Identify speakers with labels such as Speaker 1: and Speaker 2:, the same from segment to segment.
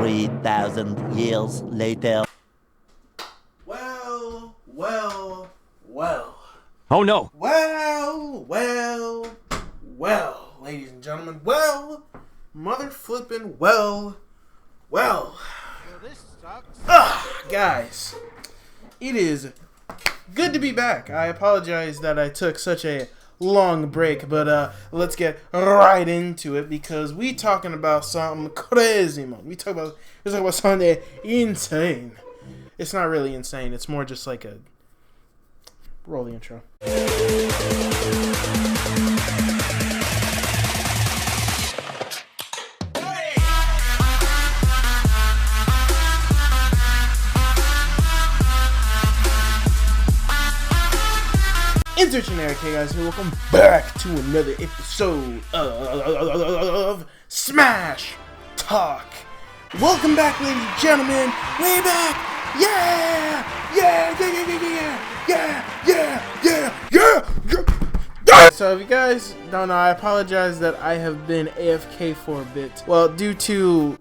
Speaker 1: 3,000 years later.
Speaker 2: Well.
Speaker 3: Oh no.
Speaker 2: Well, ladies and gentlemen, mother flippin' well.
Speaker 4: This sucks.
Speaker 2: Guys, it is good to be back. I apologize that I took such a long break, but let's get right into it because we talking about something crazy, man. We're talking about something insane. It's not really insane. It's more just like a roll the intro. Intergeneric, hey guys, and welcome back to another episode of Smash Talk. Welcome back, ladies and gentlemen. Way back. Yeah. So if you guys don't know, I apologize that I have been AFK for a bit. Well, due to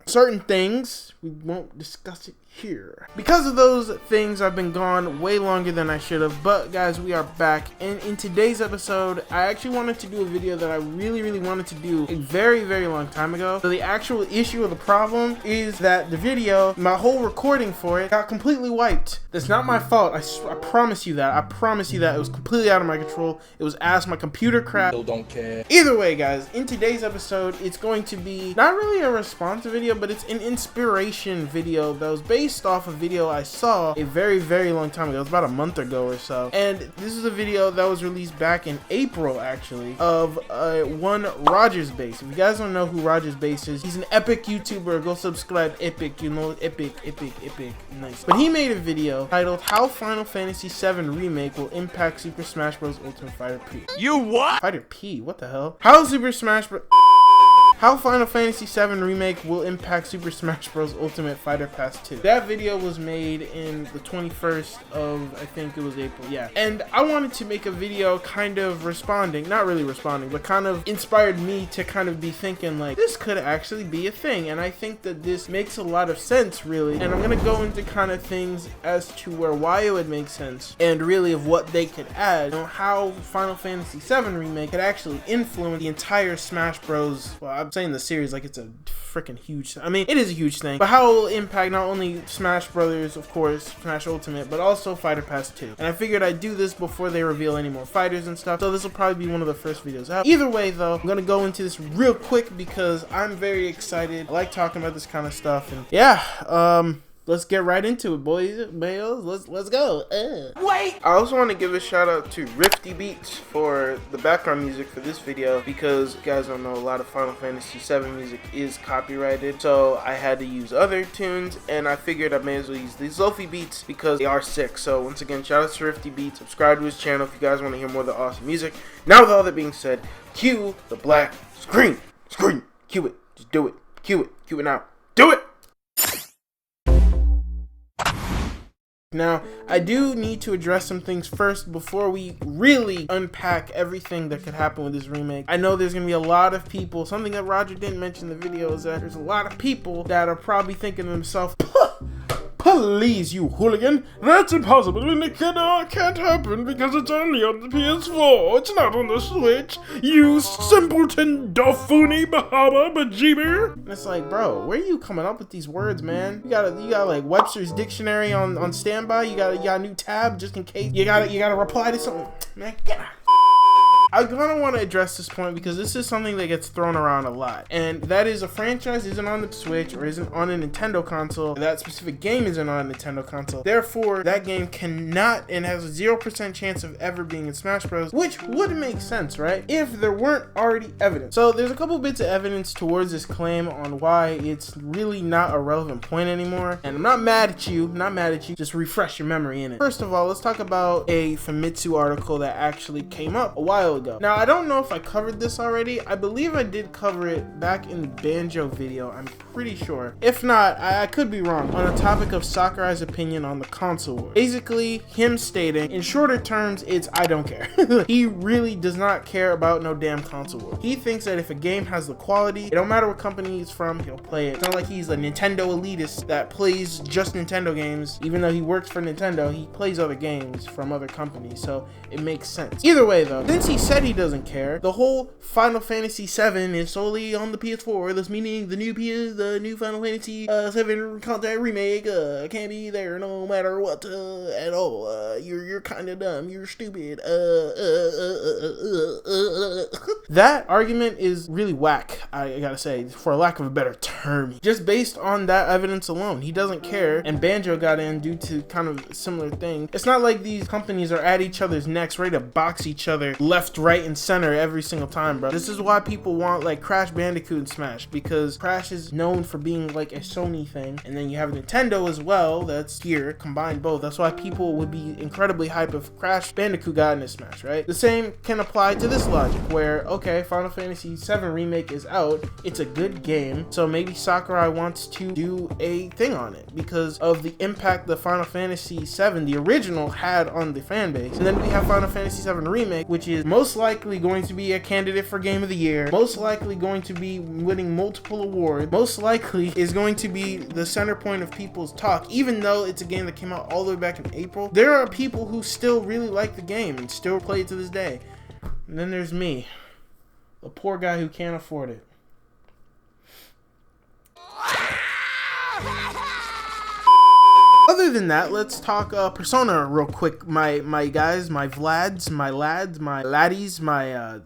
Speaker 2: certain things, we won't discuss it here. Because of those things, I've been gone way longer than I should have, but guys, we are back, and in today's episode, I actually wanted to do a video that I really wanted to do a very long time ago. So the actual issue of the problem is that the video, my whole recording for it, got completely wiped. That's not my fault. I promise you that. I promise you that. It was completely out of my control. It was ass. My computer crashed.
Speaker 3: Still don't care.
Speaker 2: Either way, guys, in today's episode, it's going to be not really a response video, but it's an inspiration video that was based off a video I saw a very long time ago. It was about a month ago or so, and this is a video that was released back in April, actually, of one Rogers Base. If you guys don't know who Rogers Base is, he's an epic YouTuber. Go subscribe. Epic, you know, epic, nice. But he made a video titled "How Final Fantasy VII Remake Will Impact Super Smash Bros. Ultimate Fighter P."
Speaker 3: You what?
Speaker 2: Fighter P? What the hell? How Final Fantasy VII Remake will impact Super Smash Bros. Ultimate Fighter Pass 2. That video was made in the 21st of, I think it was April, yeah. And I wanted to make a video kind of responding, not really responding, but kind of inspired me to kind of be thinking like, this could actually be a thing. And I think that this makes a lot of sense, really. And I'm gonna go into kind of things as to why it would make sense, and really of what they could add, you know, how Final Fantasy VII Remake could actually influence the entire Smash Bros. Well, I'm saying the series like it's a freaking huge, I mean, it is a huge thing, but how it will impact not only Smash Brothers, of course, Smash Ultimate, but also Fighter Pass 2. And I figured I'd do this before they reveal any more fighters and stuff, so this will probably be one of the first videos out. Either way, though, I'm gonna go into this real quick because I'm very excited. I like talking about this kind of stuff, and yeah, let's get right into it, boys, males. Let's go. Wait! I also want to give a shout out to Rifti Beats for the background music for this video because you guys don't know, a lot of Final Fantasy VII music is copyrighted, so I had to use other tunes, and I figured I may as well use these Rifti Beats because they are sick. So once again, shout out to Rifti Beats. Subscribe to his channel if you guys want to hear more of the awesome music. Now with all that being said, cue the black screen. Cue it. Just do it. Cue it now. Do it! Now, I do need to address some things first before we really unpack everything that could happen with this remake. I know there's going to be a lot of people, something that Roger didn't mention in the video is that there's a lot of people that are probably thinking to themselves, please, you hooligan, that's impossible and it can't happen because it's only on the PS4, it's not on the Switch, you simpleton dofuni bahaba bajeeber. And it's like, bro, where are you coming up with these words, man? You got like Webster's dictionary on standby, you got a new tab just in case you gotta reply to something, man, get out. I kind of want to address this point because this is something that gets thrown around a lot, and that is a franchise isn't on the Switch or isn't on a Nintendo console. That specific game isn't on a Nintendo console. Therefore, that game cannot and has a 0% chance of ever being in Smash Bros, which would make sense, right? If there weren't already evidence. So there's a couple bits of evidence towards this claim on why it's really not a relevant point anymore. And I'm not mad at you, just refresh your memory in it. First of all, let's talk about a Famitsu article that actually came up a while ago. ago. Now, I don't know if I covered this already. I believe I did cover it back in the Banjo video, I'm pretty sure. If not, I could be wrong, on the topic of Sakurai's opinion on the console war. Basically, him stating, in shorter terms, it's I don't care. He really does not care about no damn console war. He thinks that if a game has the quality, it don't matter what company he's from, he'll play it. It's not like he's a Nintendo elitist that plays just Nintendo games. Even though he works for Nintendo, he plays other games from other companies, so it makes sense. Either way though, since he said he doesn't care, the whole Final Fantasy VII is solely on the PS4, thus meaning the new Final Fantasy VII content remake can't be there no matter what at all. You're kind of dumb, you're stupid. That argument is really whack, I gotta say, for lack of a better term. Just based on that evidence alone, he doesn't care, and Banjo got in due to kind of a similar thing. It's not like these companies are at each other's necks, ready to box each other left, right, and center every single time, bro. This is why people want like Crash Bandicoot and Smash, because Crash is known for being like a Sony thing, and then you have Nintendo as well that's here, combine both. That's why people would be incredibly hype if Crash Bandicoot got into Smash, right? The same can apply to this logic where, okay, Final Fantasy VII Remake is out, it's a good game, so maybe Sakurai wants to do a thing on it because of the impact the Final Fantasy VII, the original, had on the fan base. And then we have Final Fantasy VII Remake, which is most likely going to be a candidate for Game of the Year, most likely going to be winning multiple awards, most likely is going to be the center point of people's talk, even though it's a game that came out all the way back in April. There are people who still really like the game and still play it to this day. And then there's me, a poor guy who can't afford it. Other than that, let's talk Persona real quick. My guys, my Vlads, my lads, my laddies, my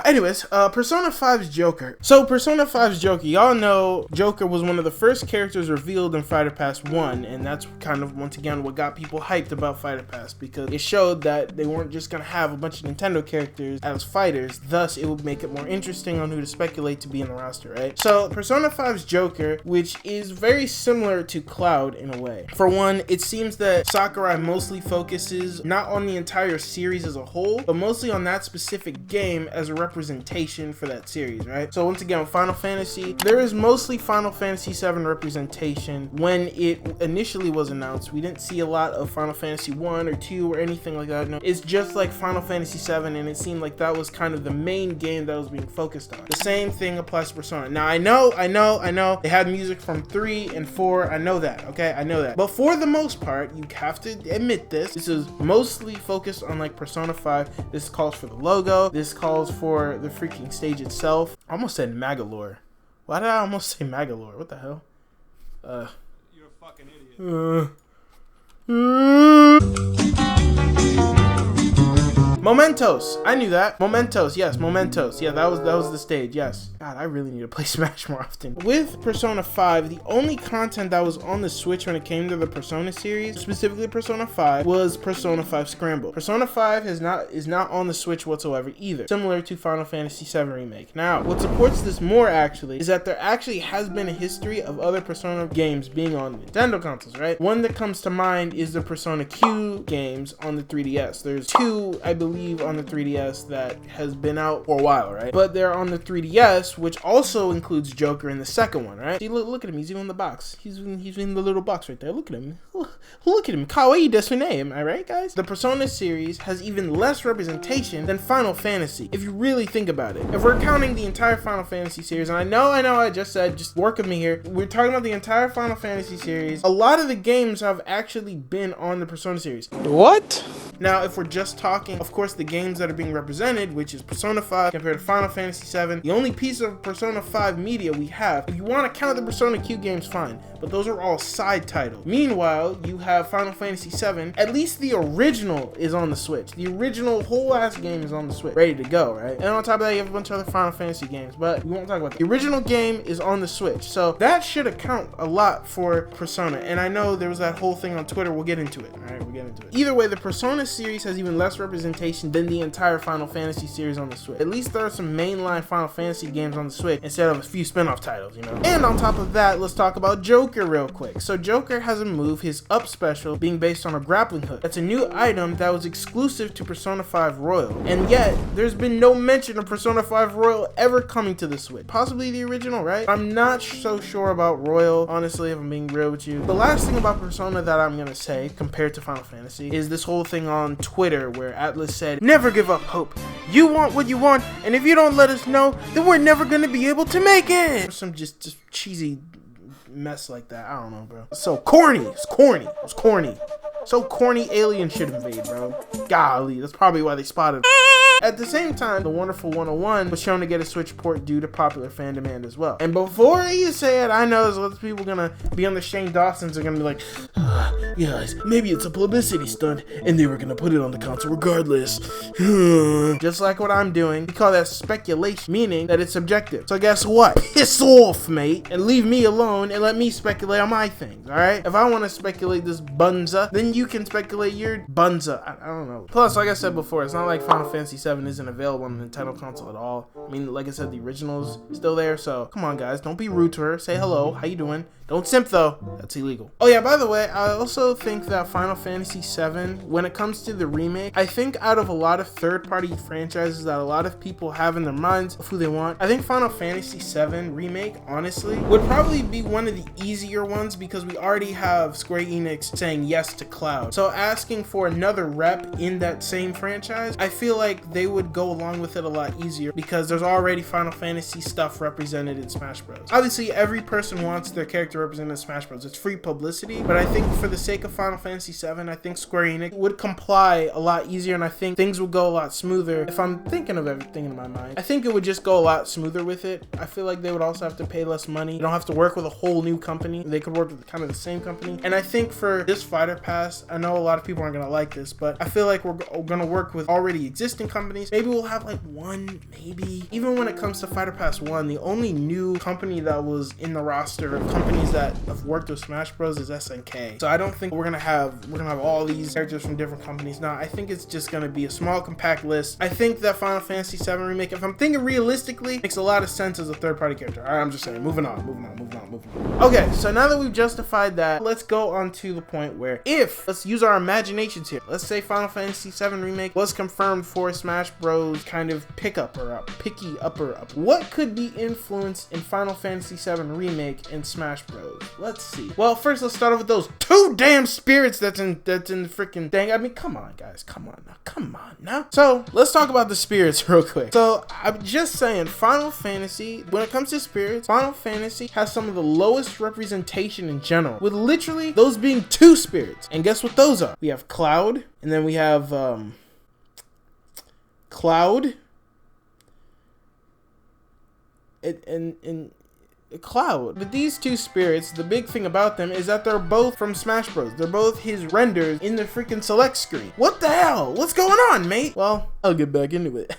Speaker 2: anyways, Persona 5's Joker. So Persona 5's Joker, y'all know Joker was one of the first characters revealed in Fighter Pass 1, and that's kind of once again what got people hyped about Fighter Pass, because it showed that they weren't just gonna have a bunch of Nintendo characters as fighters, thus it would make it more interesting on who to speculate to be in the roster, right? So Persona 5's Joker, which is very similar to Cloud in a way. For one, it seems that Sakurai mostly focuses not on the entire series as a whole, but mostly on that specific game as a representation for that series, right? So once again, Final Fantasy, there is mostly Final Fantasy VII representation. When it initially was announced, we didn't see a lot of Final Fantasy 1 or 2 or anything like that. No, it's just like Final Fantasy VII, and it seemed like that was kind of the main game that was being focused on. The same thing applies to Persona. Now, I know, they had music from 3 and 4, I know that, okay? I know that. But for the most part, you have to admit this is mostly focused on like Persona 5. This calls for the logo, this calls for the freaking stage itself. I almost said Magalore. Why did I almost say Magalore? What the hell?
Speaker 4: You're a fucking idiot.
Speaker 2: Mementos. I knew that. Mementos. Yes, Mementos. Yeah, that was the stage. Yes. God, I really need to play Smash more often. With Persona 5, the only content that was on the Switch when it came to the Persona series, specifically Persona 5, was Persona 5 Scramble. Persona 5 is not on the Switch whatsoever either, similar to Final Fantasy VII Remake. Now, what supports this more actually is that there actually has been a history of other Persona games being on Nintendo consoles, right? One that comes to mind is the Persona Q games on the 3DS. There's 2, I believe, on the 3DS that has been out for a while, right? But they're on the 3DS, which also includes Joker in the second one, right? See, look at him. He's in the box. He's in the little box right there. Look at him. Look at him. Kawaii desu ne, am I right, guys? The Persona series has even less representation than Final Fantasy, if you really think about it. If we're counting the entire Final Fantasy series, and I know I just said, just work with me here. We're talking about the entire Final Fantasy series. A lot of the games have actually been on the Persona series.
Speaker 4: What?
Speaker 2: Now, if we're just talking, of course, the games that are being represented, which is Persona 5 compared to Final Fantasy 7, the only piece of Persona 5 media we have, if you want to count the Persona Q games, fine, but those are all side titles. Meanwhile, you have Final Fantasy 7, at least the original is on the Switch. The original whole ass game is on the Switch, ready to go, right? And on top of that, you have a bunch of other Final Fantasy games, but we won't talk about that. The original game is on the Switch, so that should account a lot for Persona. And I know there was that whole thing on Twitter, we'll get into it, all right? We'll get into it. Either way, the Persona this series has even less representation than the entire Final Fantasy series on the Switch. At least there are some mainline Final Fantasy games on the Switch instead of a few spin-off titles, you know? And on top of that, let's talk about Joker real quick. So Joker has a move, his up special, being based on a grappling hook. That's a new item that was exclusive to Persona 5 Royal. And yet, there's been no mention of Persona 5 Royal ever coming to the Switch. Possibly the original, right? I'm not so sure about Royal, honestly, if I'm being real with you. The last thing about Persona that I'm gonna say, compared to Final Fantasy, is this whole thing on Twitter where Atlas said, "Never give up hope. You want what you want, and if you don't let us know, then we're never gonna be able to make it." Or some just cheesy mess like that. I don't know, bro. So corny. It's corny. It was corny. So corny, alien should invade, bro. Golly, that's probably why they spotted. At the same time, the Wonderful 101 was shown to get a Switch port due to popular fan demand as well. And before you say it, I know there's lots of people gonna be on the Shane Dawsons are gonna be like, guys, maybe it's a publicity stunt and they were gonna put it on the console regardless. Just like what I'm doing, we call that speculation, meaning that it's subjective. So guess what? Piss off, mate, and leave me alone and let me speculate on my things, alright? If I want to speculate this bunza, then you can speculate your bunza. I don't know. Plus, like I said before, it's not like Final Fantasy 7 isn't available on the Nintendo console at all. I mean, like I said, the original's still there, so come on, guys, don't be rude to her. Say hello, how you doing? Don't simp though, that's illegal. Oh yeah, by the way, I also think that Final Fantasy 7, when it comes to the remake, I think out of a lot of third-party franchises that a lot of people have in their minds of who they want, I think Final Fantasy 7 remake, honestly, would probably be one of the easier ones because we already have Square Enix saying yes to Cloud. So asking for another rep in that same franchise, I feel like they would go along with it a lot easier because there's already Final Fantasy stuff represented in Smash Bros. Obviously, every person wants their character represented in Smash Bros. It's free publicity, but I think for the sake of Final Fantasy 7, I think Square Enix would comply a lot easier, and I think things would go a lot smoother. If I'm thinking of everything in my mind, I think it would just go a lot smoother with it. I feel like they would also have to pay less money. They don't have to work with a whole new company. They could work with kind of the same company. And I think for this Fighter Pass, I know a lot of people aren't gonna like this, but I feel like we're gonna work with already existing companies. Maybe we'll have like one, maybe. Even when it comes to Fighter Pass 1, the only new company that was in the roster of companies that have worked with Smash Bros is SNK. So I don't think we're gonna have all these characters from different companies. Now I think it's just gonna be a small compact list. I think that Final Fantasy 7 remake, if I'm thinking realistically, makes a lot of sense as a third-party character. All right, I'm just saying, moving on. Okay, so now that we've justified that, let's go on to the point where let's use our imaginations here. Let's say Final Fantasy 7 remake was confirmed for Smash Bros kind of pickup or up, picky upper up. What could be influenced in Final Fantasy 7 remake in Smash Bros? Let's see. Well, first let's start off with those two damn spirits that's in the freaking thing. I mean, come on, guys, come on now. So let's talk about the spirits real quick. So I'm just saying, Final Fantasy, when it comes to spirits, Final Fantasy has some of the lowest representation in general, with literally those being two spirits. And guess what those are? We have Cloud, and then we have Cloud and Cloud. But these two spirits, the big thing about them is that they're both from Smash Bros. They're both his renders in the freaking select screen. What the hell? What's going on, mate? Well, I'll get back into it.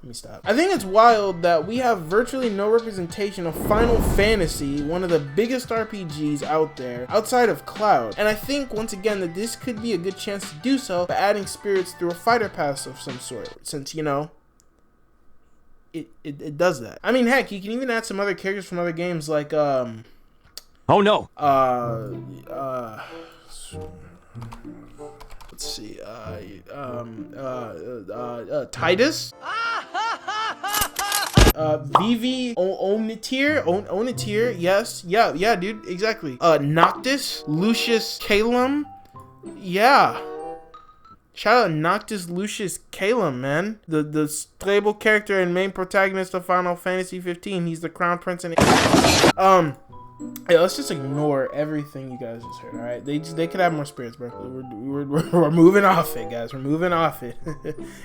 Speaker 2: Let me stop. I think it's wild that we have virtually no representation of Final Fantasy, one of the biggest RPGs out there, outside of Cloud. And I think, once again, that this could be a good chance to do so by adding spirits through a fighter pass of some sort, since, you know, it does that. I mean, heck, you can even add some other characters from other games, like, oh no! Let's see, Titus? Vivi, Onitier, yes, yeah, dude, exactly. Noctis, Lucius Calum, yeah. Shout out Noctis Lucius Calum, man. The stable character and main protagonist of Final Fantasy 15. He's the crown prince and yeah, let's just ignore everything you guys just heard, alright? They could have more spirits, bro. We're moving off it, guys. We're moving off it.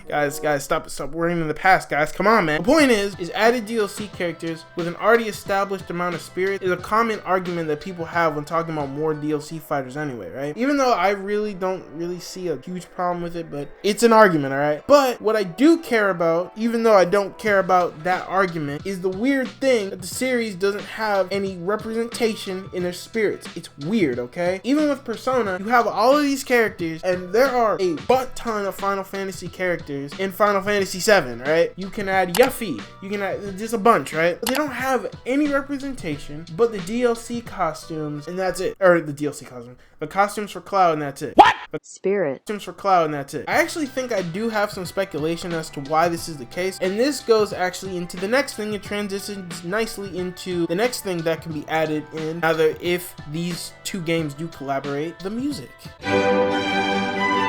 Speaker 2: guys, stop worrying in the past, guys. Come on, man. The point is added DLC characters with an already established amount of spirit is a common argument that people have when talking about more DLC fighters anyway, right? Even though I don't really see a huge problem with it, but it's an argument, alright? But what I do care about, even though I don't care about that argument, is the weird thing that the series doesn't have any representation representation in their spirits. It's weird, okay? Even with Persona, you have all of these characters, and there are a butt ton of Final Fantasy characters in Final Fantasy 7, right? You can add Yuffie, you can add just a bunch, right? But they don't have any representation but the DLC costumes, and that's it. Or the DLC costumes. The costumes for Cloud, and that's it.
Speaker 1: What?
Speaker 2: Spirit. Costumes for Cloud, and that's it. I actually think I do have some speculation as to why this is the case, and this goes actually into the next thing. It transitions nicely into the next thing that can be added in, either if these two games do collaborate, the music.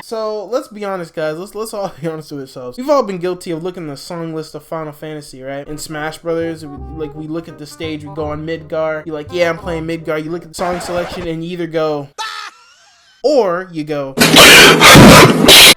Speaker 2: So let's be honest, guys. Let's all be honest with ourselves. We've all been guilty of looking at the song list of Final Fantasy, right? In Smash Brothers, we look at the stage, we go on Midgar. You're like, yeah, I'm playing Midgar. You look at the song selection, and you either go, or you go,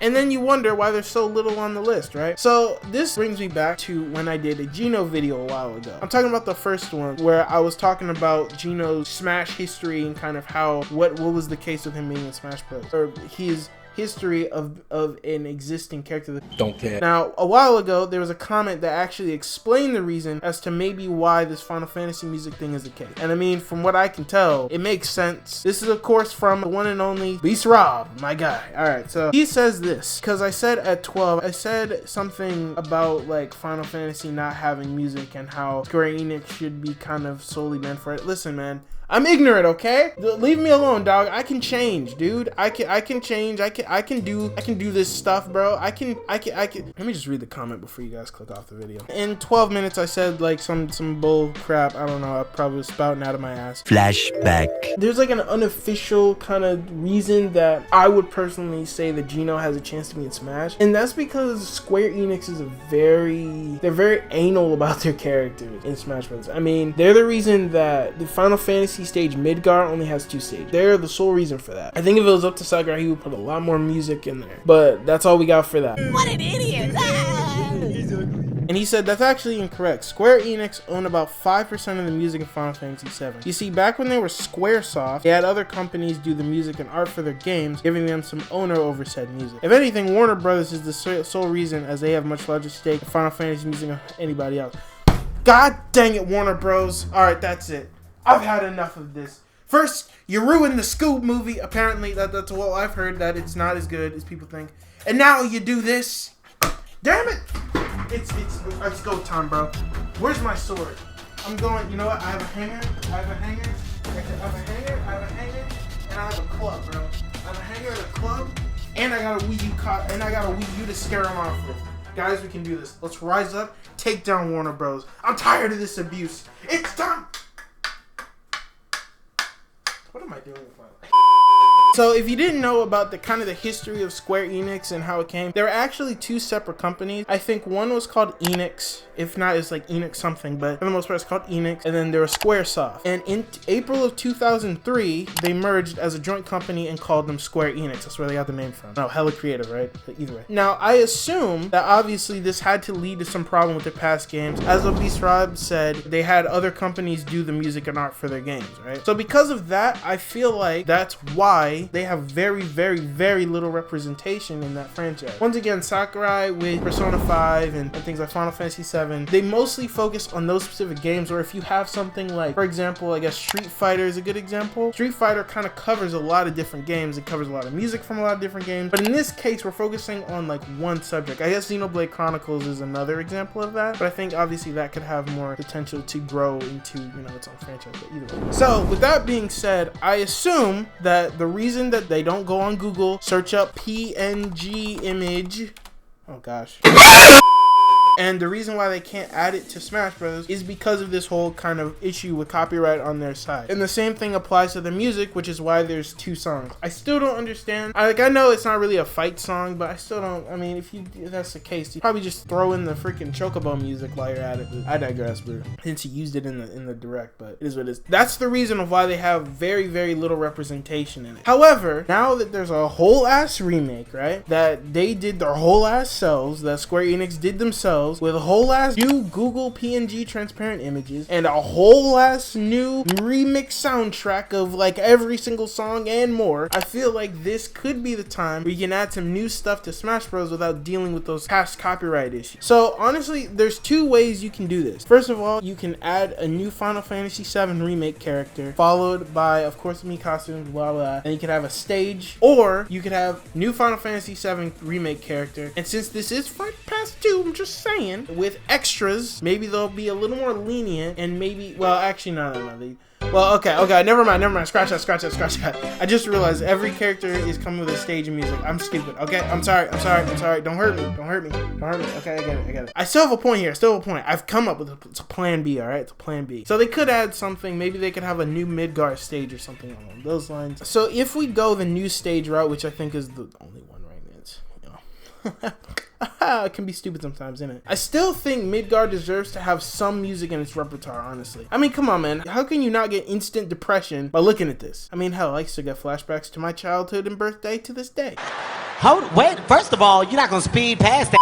Speaker 2: and then you wonder why there's so little on the list, right? So this brings me back to when I did a Geno video a while ago. I'm talking about the first one where I was talking about Geno's Smash history and kind of how what was the case with him being in Smash Bros. Or his history of an existing character that
Speaker 3: don't care.
Speaker 2: Now, a while ago, there was a comment that actually explained the reason as to maybe why this Final Fantasy music thing is the case. And I mean, from what I can tell, it makes sense. This is, of course, from the one and only Beast Rob, my guy. Alright, so he says this, because I said at 12, I said something about like Final Fantasy not having music and how Square Enix should be kind of solely meant for it. Listen, man. I'm ignorant, okay? Leave me alone, dog. I can change, dude. I can change. I can do this stuff, bro. I can. Let me just read the comment before you guys click off the video. In 12 minutes, I said like some bull crap. I don't know. I probably was spouting out of my ass.
Speaker 3: Flashback.
Speaker 2: There's like an unofficial kind of reason that I would personally say that Geno has a chance to be in Smash, and that's because Square Enix is they're very anal about their characters in Smash Bros. I mean, they're the reason that the Final Fantasy stage Midgar only has 2 stages. They're the sole reason for that. I think if it was up to Sakurai, he would put a lot more music in there. But that's all we got for that.
Speaker 1: What an idiot!
Speaker 2: And he said that's actually incorrect. Square Enix owned about 5% of the music in Final Fantasy VII. You see, back when they were Squaresoft, they had other companies do the music and art for their games, giving them some owner over said music. If anything, Warner Brothers is the sole reason, as they have much larger stake in Final Fantasy music than anybody else. God dang it, Warner Bros. Alright, that's it. I've had enough of this. First, you ruined the Scoob movie. Apparently, that's what I've heard, that it's not as good as people think. And now you do this. Damn it! It's go time, bro. Where's my sword? I'm going, you know what? I have a hanger, and I have a club, bro. I have a hanger and a club, and I got a Wii U to scare them off with. Guys, we can do this. Let's rise up, take down Warner Bros. I'm tired of this abuse. It's time! What am I doing with my life? So if you didn't know about the kind of the history of Square Enix and how it came, there were actually 2 separate companies. I think one was called Enix. If not, it's like Enix something, but for the most part, it's called Enix. And then there was Squaresoft. And in April of 2003, they merged as a joint company and called them Square Enix. That's where they got the name from. No, hella creative, right? But either way. Now, I assume that obviously this had to lead to some problem with their past games. As Beast Rob said, they had other companies do the music and art for their games, right? So because of that, I feel like that's why they have very, very, very little representation in that franchise. Once again, Sakurai with Persona 5 and things like Final Fantasy 7, they mostly focus on those specific games, or if you have something like, for example, I guess Street Fighter is a good example. Street Fighter kind of covers a lot of different games. It covers a lot of music from a lot of different games, but in this case, we're focusing on like one subject. I guess Xenoblade Chronicles is another example of that, but I think obviously that could have more potential to grow into, you know, its own franchise, but either way. So with that being said, I assume that the reason that they don't go on Google, search up PNG image, oh gosh, and the reason why they can't add it to Smash Bros. Is because of this whole kind of issue with copyright on their side. And the same thing applies to the music, which is why there's 2 songs. I still don't understand. I know it's not really a fight song, but I still don't. I mean, if that's the case, you probably just throw in the freaking Chocobo music while you're at it. I digress, bro. Since you used it in the direct, but it is what it is. That's the reason of why they have very, very little representation in it. However, now that there's a whole ass remake, right, that they did their whole ass selves, that Square Enix did themselves, files with a whole ass new Google PNG transparent images and a whole ass new remix soundtrack of like every single song and more, I feel like this could be the time where you can add some new stuff to Smash Bros without dealing with those past copyright issues. So honestly, there's two ways you can do this. First of all, you can add a new Final Fantasy VII Remake character, followed by, of course, me costumes, blah blah, and you could have a stage, or you could have new Final Fantasy VII Remake character. And since this is Fighter Pass 2, I'm just saying, with extras, maybe they'll be a little more lenient, and maybe, well, actually, no. Well, okay, never mind. Scratch that. I just realized every character is coming with a stage and music. I'm stupid. Okay, I'm sorry. Don't hurt me. Okay, I get it. I still have a point here. I've come up with it's a plan B, all right? It's a plan B. So they could add something. Maybe they could have a new Midgar stage or something along those lines. So if we go the new stage route, which I think is the only one right now, it's, it can be stupid sometimes, innit? I still think Midgar deserves to have some music in its repertoire, honestly. I mean, come on, man. How can you not get instant depression by looking at this? I mean, hell, I still get flashbacks to my childhood and birthday to this day.
Speaker 1: Wait, first of all, you're not gonna speed past that.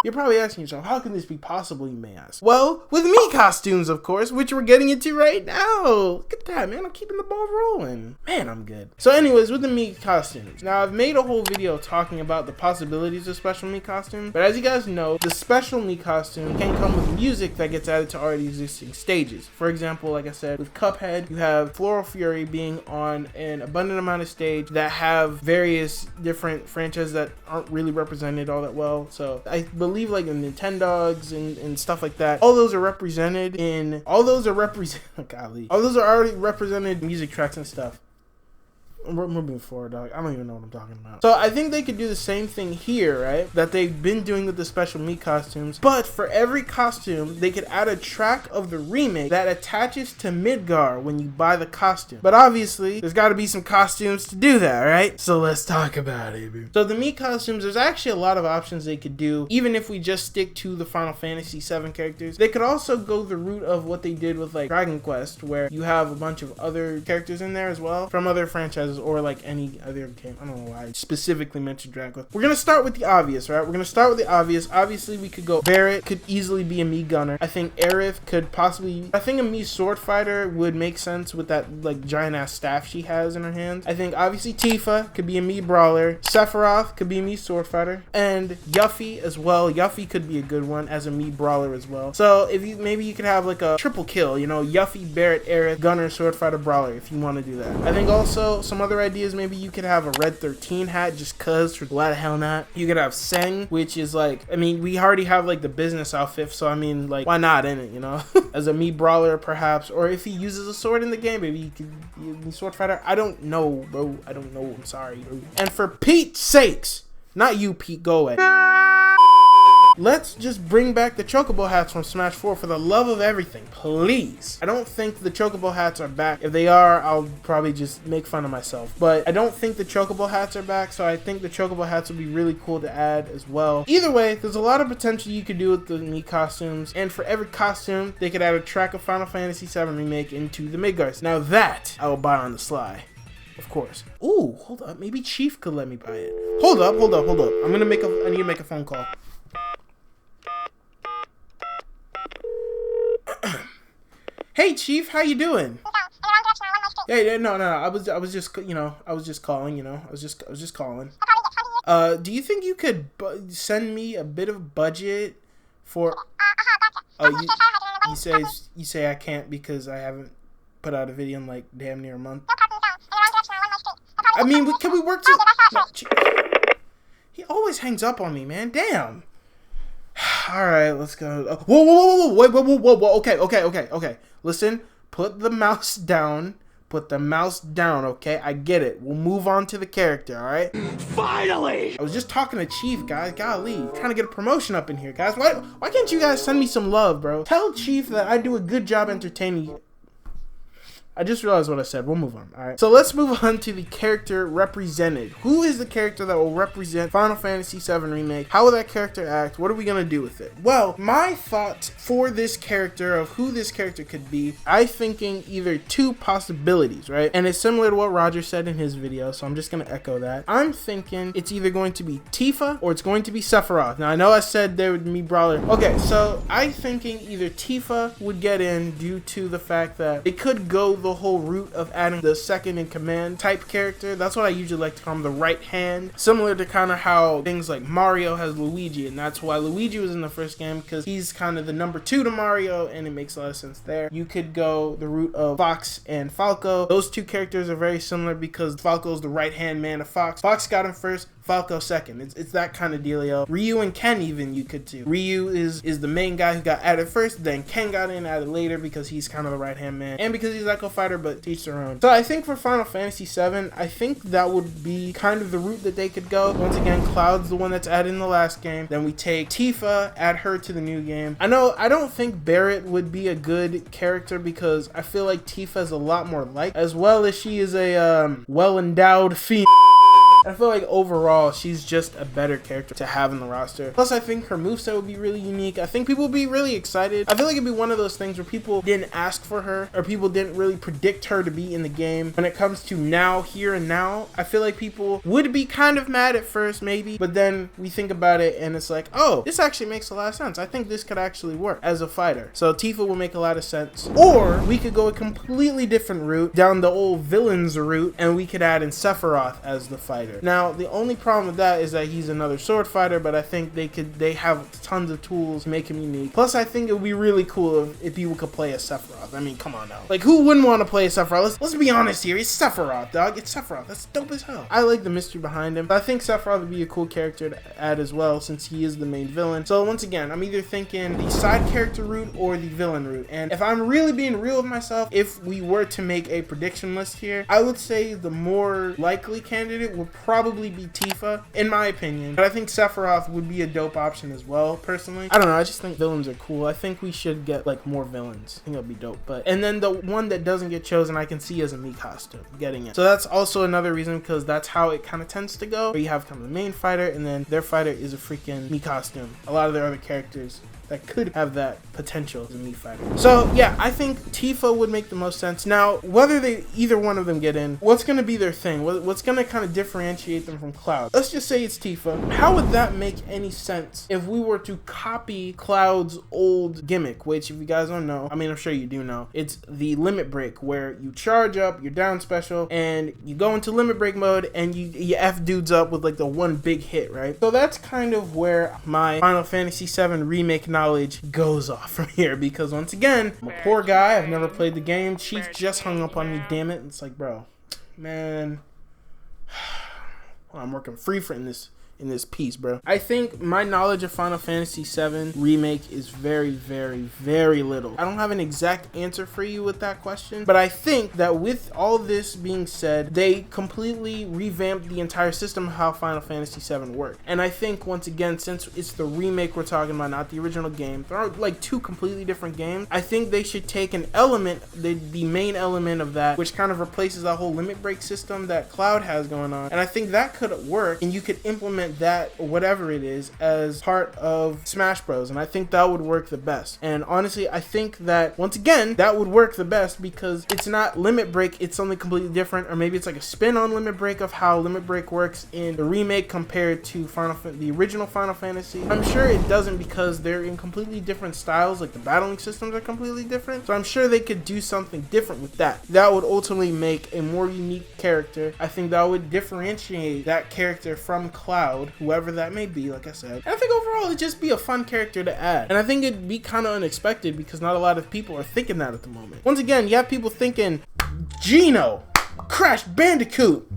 Speaker 2: You're probably asking yourself, how can this be possible, you may ask? Well, with me costumes, of course, which we're getting into right now. Look at that, man. I'm keeping the ball rolling. Man, I'm good. So anyways, with the me costumes. Now, I've made a whole video talking about the possibilities of special me costumes, but as you guys know, the special me costume can come with music that gets added to already existing stages. For example, like I said, with Cuphead, you have Floral Fury being on an abundant amount of stage that have various different franchises that aren't really represented all that well. So I believe like the Nintendogs and stuff like that, all those are represented in, all those are already represented music tracks and stuff. We're moving forward, dog. I don't even know what I'm talking about. So I think they could do the same thing here, right? That they've been doing with the special me costumes. But for every costume, they could add a track of the remake that attaches to Midgar when you buy the costume. But obviously, there's got to be some costumes to do that, right? So let's talk about it, baby. So the me costumes, there's actually a lot of options they could do. Even if we just stick to the Final Fantasy VII characters, they could also go the route of what they did with like Dragon Quest, where you have a bunch of other characters in there as well from other franchises, or like any other game. I don't know why I specifically mentioned Dragon Quest. We're gonna start with the obvious, right? Obviously, we could go Barrett could easily be a me gunner. I think Aerith could possibly, I think a me sword fighter would make sense with that like giant ass staff she has in her hands. I think obviously Tifa could be a me brawler. Sephiroth could be a me sword fighter, and Yuffie as well. Yuffie could be a good one as a me brawler as well. So if you, maybe you could have like a triple kill, you know, Yuffie, Barrett, Aerith, gunner, sword fighter, brawler, if you want to do that. I think also some other ideas, maybe you could have a Red 13 hat just cause, for why the hell not. You could have Seng, which is like, I mean, we already have like the business outfit, so I mean, like, why not in it, you know? As a me brawler perhaps, or if he uses a sword in the game, maybe he could be sword fighter. I don't know, bro. I don't know. I'm sorry, bro. And for Pete's sakes, not you, Pete, go away. Let's just bring back the Chocobo hats from Smash 4 for the love of everything, please. I don't think the Chocobo hats are back. If they are, I'll probably just make fun of myself. But I don't think the Chocobo hats are back, so I think the Chocobo hats would be really cool to add as well. Either way, there's a lot of potential you could do with the me costumes, and for every costume, they could add a track of Final Fantasy VII Remake into the Midgars. Now that, I will buy on the sly. Of course. Ooh, hold up. Maybe Chief could let me buy it. Hold up. I need to make a phone call. Hey Chief, how you doing? Yeah, no. I was just calling. I was just calling. Do you think you could send me a bit of budget for? Oh, you say I can't because I haven't put out a video in like damn near a month. I mean, can we work to? No, he always hangs up on me, man. Damn. All right, let's go. Whoa, whoa. Okay. Listen, put the mouse down. Okay? I get it. We'll move on to the character, all right?
Speaker 1: Finally!
Speaker 2: I was just talking to Chief, guys. Golly. I'm trying to get a promotion up in here, guys. Why can't you guys send me some love, bro? Tell Chief that I do a good job entertaining you. I just realized what I said. We'll move on. All right. So let's move on to the character represented. Who is the character that will represent Final Fantasy VII Remake? How will that character act? What are we going to do with it? Well, my thoughts for this character of who this character could be, I'm thinking either two possibilities, right? And it's similar to what Roger said in his video, so I'm just going to echo that. I'm thinking it's either going to be Tifa or it's going to be Sephiroth. Now, I know I said there would be Brawler. Okay, so I'm thinking either Tifa would get in due to the fact that it could go the whole route of adding the second in command type character. That's what I usually like to call him, the right hand. Similar to kind of how things like Mario has Luigi, and that's why Luigi was in the first game, because he's kind of the number 2 to Mario, and it makes a lot of sense there. You could go the route of Fox and Falco. Those two characters are very similar because Falco's the right hand man of Fox. Fox got him first, Falco second. It's that kind of dealio. Ryu and Ken even you could too. Ryu is the main guy who got added first, then Ken got in added later because he's kind of the right hand man and because he's Echo Fighter, but teach their own. So I think for Final Fantasy VII, I think that would be kind of the route that they could go. Once again, Cloud's the one that's added in the last game. Then we take Tifa, add her to the new game. I don't think Barrett would be a good character because I feel like Tifa is a lot more like, as well as she is a well-endowed female. I feel like overall, she's just a better character to have in the roster. Plus, I think her moveset would be really unique. I think people would be really excited. I feel like it'd be one of those things where people didn't ask for her or people didn't really predict her to be in the game. When it comes to now, here and now, I feel like people would be kind of mad at first, maybe. But then we think about it and it's like, oh, this actually makes a lot of sense. I think this could actually work as a fighter. So Tifa will make a lot of sense. Or we could go a completely different route, down the old villains route, and we could add in Sephiroth as the fighter. Now, the only problem with that is that he's another sword fighter, but I think they have tons of tools to make him unique. Plus, I think it would be really cool if people could play as Sephiroth. I mean, come on now. Like, who wouldn't want to play as Sephiroth? Let's be honest here. It's Sephiroth, dog. It's Sephiroth. That's dope as hell. I like the mystery behind him. But I think Sephiroth would be a cool character to add as well, since he is the main villain. So once again, I'm either thinking the side character route or the villain route. And if I'm really being real with myself, if we were to make a prediction list here, I would say the more likely candidate would probably be Tifa, in my opinion. But I think Sephiroth would be a dope option as well, personally. I don't know, I just think villains are cool. I think we should get like more villains. I think that'd be dope. And then the one that doesn't get chosen, I can see as a Mii costume getting it. So that's also another reason, because that's how it kind of tends to go, where you have kind of the main fighter and then their fighter is a freaking Mii costume. A lot of their other characters that could have that potential as a Mii fighter. So yeah, I think Tifa would make the most sense. Now, whether either one of them get in, what's going to be their thing? What's going to kind of differentiate them from Cloud? Let's just say it's Tifa. How would that make any sense if we were to copy Cloud's old gimmick, which if you guys don't know, I mean, I'm sure you do know, it's the limit break, where you charge up, you're down special, and you go into limit break mode and you F dudes up with like the one big hit, right? So that's kind of where my Final Fantasy VII Remake knowledge goes off from here, because once again, I'm a poor guy. I've never played the game. Chief just hung up on me, damn it. It's like, bro, man, I'm working free for in this piece, bro. I think my knowledge of Final Fantasy VII Remake is very, very, very little. I don't have an exact answer for you with that question, but I think that with all this being said, they completely revamped the entire system of how Final Fantasy VII worked. And I think, once again, since it's the remake we're talking about, not the original game, there are like two completely different games. I think they should take an element, the main element of that, which kind of replaces that whole limit break system that Cloud has going on. And I think that could work, and you could implement that, or whatever it is, as part of Smash Bros. And I think that would work the best. And honestly, I think that, once again, that would work the best because it's not Limit Break, it's something completely different, or maybe it's like a spin on Limit Break of how Limit Break works in the remake compared to the original Final Fantasy. I'm sure it doesn't, because they're in completely different styles, like the battling systems are completely different. So I'm sure they could do something different with that. That would ultimately make a more unique character. I think that would differentiate that character from Cloud, whoever that may be, like I said. And I think overall it'd just be a fun character to add. And I think it'd be kind of unexpected because not a lot of people are thinking that at the moment. Once again, you have people thinking Geno, Crash Bandicoot,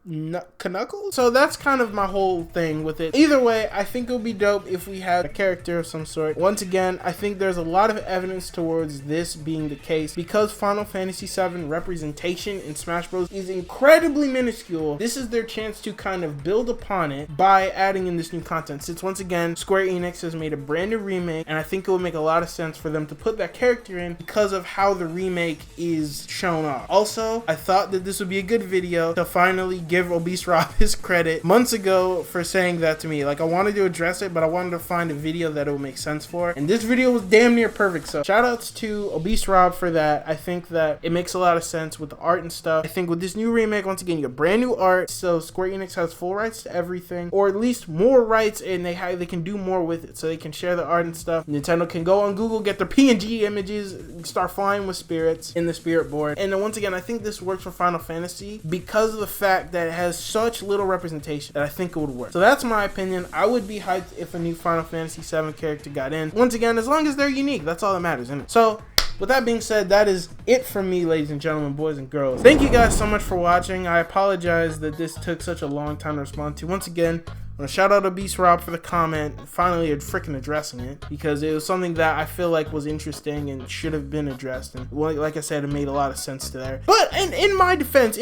Speaker 2: Knuckles? So that's kind of my whole thing with it. Either way, I think it would be dope if we had a character of some sort. Once again, I think there's a lot of evidence towards this being the case. Because Final Fantasy VII representation in Smash Bros. Is incredibly minuscule, this is their chance to kind of build upon it by adding in this new content. Since once again, Square Enix has made a brand new remake, and I think it would make a lot of sense for them to put that character in because of how the remake is shown off. Also, I thought that this would be a good video to finally give Obese Rob his credit months ago for saying that to me. Like, I wanted to address it, but I wanted to find a video that it would make sense for, and this video was damn near perfect. So shout outs to Obese Rob for that. I think that it makes a lot of sense with the art and stuff. I think with this new remake, once again, you have brand new art, so Square Enix has full rights to everything, or at least more rights, and they can do more with it, so they can share the art and stuff. Nintendo can go on Google, get their PNG images, start flying with spirits in the spirit board. And then once again, I think this works for Final Fantasy because of the fact that it has such little representation that I think it would work. So that's my opinion. I would be hyped if a new Final Fantasy VII character got in. Once again, as long as they're unique, that's all that matters, isn't it? So with that being said, that is it from me, ladies and gentlemen, boys and girls. Thank you guys so much for watching. I apologize that this took such a long time to respond to. Once again, I want to shout out to Beast Rob for the comment, finally freaking addressing it, because it was something that I feel like was interesting and should have been addressed, and like I said, it made a lot of sense to there. But in my defense,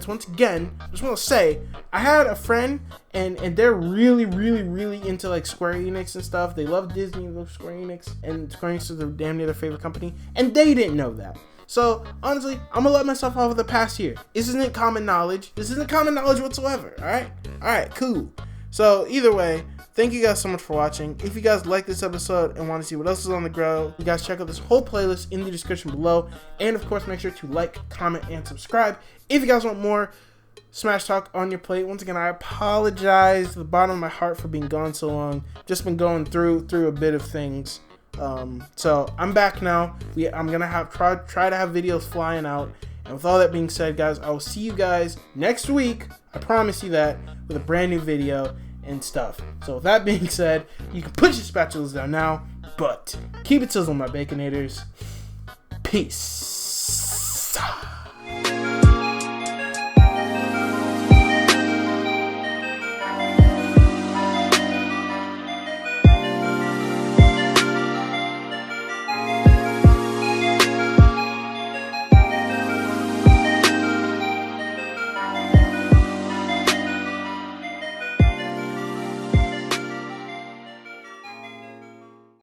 Speaker 2: once again, I just want to say, I had a friend, and they're really into like Square Enix and stuff. They love Disney, love Square Enix, and Square Enix is their damn near their favorite company, and they didn't know that. So, honestly, I'm gonna let myself off of the past here. This isn't common knowledge. This isn't common knowledge whatsoever, alright? Alright, cool. So, either way, thank you guys so much for watching. If you guys like this episode and want to see what else is on the go, you guys check out this whole playlist in the description below. And, of course, make sure to like, comment, and subscribe. If you guys want more Smash Talk on your plate, once again, I apologize to the bottom of my heart for being gone so long. Just been going through a bit of things. So I'm back now. I'm gonna try to have videos flying out. And with all that being said, guys, I will see you guys next week. I promise you that, with a brand new video and stuff. So with that being said, you can put your spatulas down now, but keep it sizzling, my Baconators. Peace.